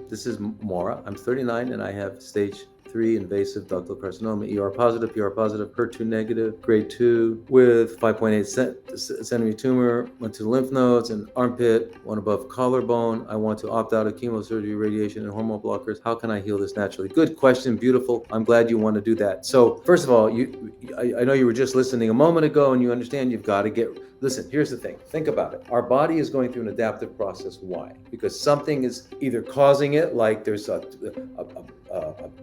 This is Maura. I'm 39 and I have stage 3 invasive ductal carcinoma, ER positive, PR positive, HER2 negative, grade 2, with 5.8 centimeter tumor, went to lymph nodes and armpit, one above collarbone. I want to opt out of chemosurgery, radiation, and hormone blockers. How can I heal this naturally? Good question, beautiful. I'm glad you want to do that. So first of all, I know you were just listening a moment ago and you understand you've got to listen, here's the thing. Think about it. Our body is going through an adaptive process. Why? Because something is either causing it, like there's a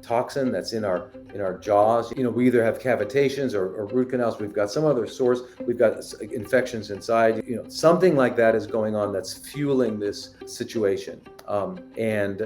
toxin that's in our jaws. We either have cavitations or root canals. We've got some other source. We've got infections inside. Something like that is going on that's fueling this situation. And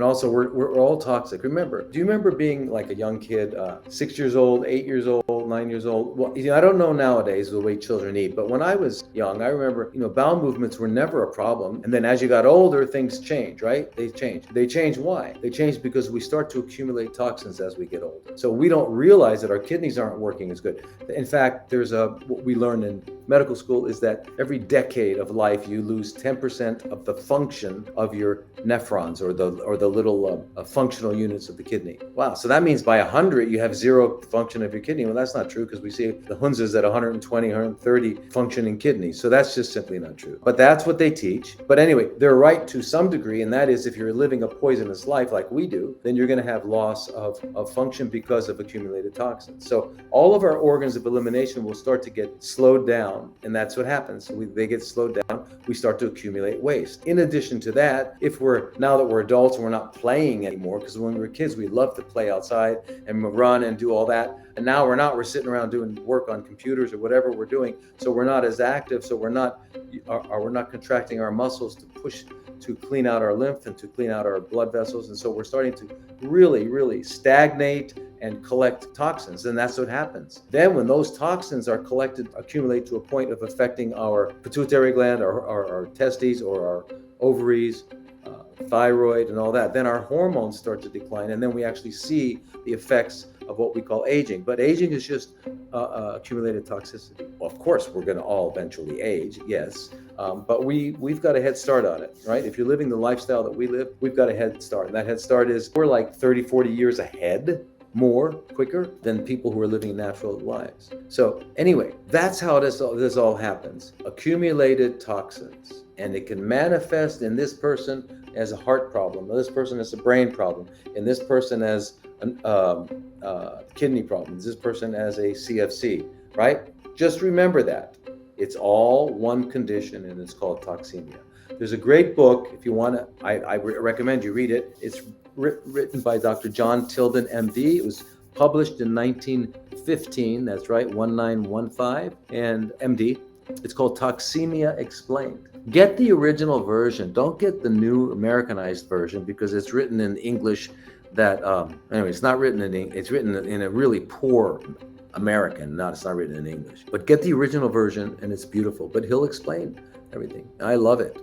also we're all toxic. Do you remember being like a young kid, 6 years old, 8 years old, 9 years old? Well, I don't know nowadays the way children eat, but when I was young, I remember, bowel movements were never a problem. And then as you got older, things change, right? They change. They change why? They change because we start to accumulate toxins as we get older. So we don't realize that our kidneys aren't working as good. In fact, what we learned in medical school is that every decade of life, you lose 10% of the function of your nephrons or the little functional units of the kidney. Wow. So that means by 100, you have zero function of your kidney. Well, that's not true because we see the Hunzas at 120, 130 functioning kidneys. So that's just simply not true. But that's what they teach. But anyway, they're right to some degree. And that is, if you're living a poisonous life like we do, then you're going to have loss of function because of accumulated toxins. So all of our organs of elimination will start to get slowed down. And that's what happens. They get slowed down. We start to accumulate waste. In addition to that, now that we're adults and we're not playing anymore, because when we were kids, we loved to play outside and run and do all that. And now we're not. We're sitting around doing work on computers or whatever we're doing. So we're not as active. So we're not contracting our muscles to clean out our lymph and to clean out our blood vessels. And so we're starting to really, really stagnate and collect toxins. And that's what happens. Then when those toxins are collected, accumulate to a point of affecting our pituitary gland, our testes, or our ovaries, thyroid, and all that, then our hormones start to decline. And then we actually see the effects of what we call aging. But aging is just accumulated toxicity. Well, of course, we're going to all eventually age, yes. But we've got a head start on it, right? If you're living the lifestyle that we live, we've got a head start. And that head start is we're like 30, 40 years ahead, quicker than people who are living natural lives. So anyway, that's how this all happens. Accumulated toxins. And it can manifest in this person as a heart problem, this person as a brain problem, and this person as kidney problems, this person as a CFC, right? Just remember that. It's all one condition, and it's called toxemia. There's a great book, if you want to, I recommend you read it. It's written by Dr. John Tilden, MD. It was published in 1915, that's right, 1915, and MD. It's called Toxemia Explained. Get the original version. Don't get the new Americanized version because it's written in English that, anyway, it's not written in English. It's written in a really poor American. It's not written in English. But get the original version and it's beautiful. But he'll explain everything. I love it.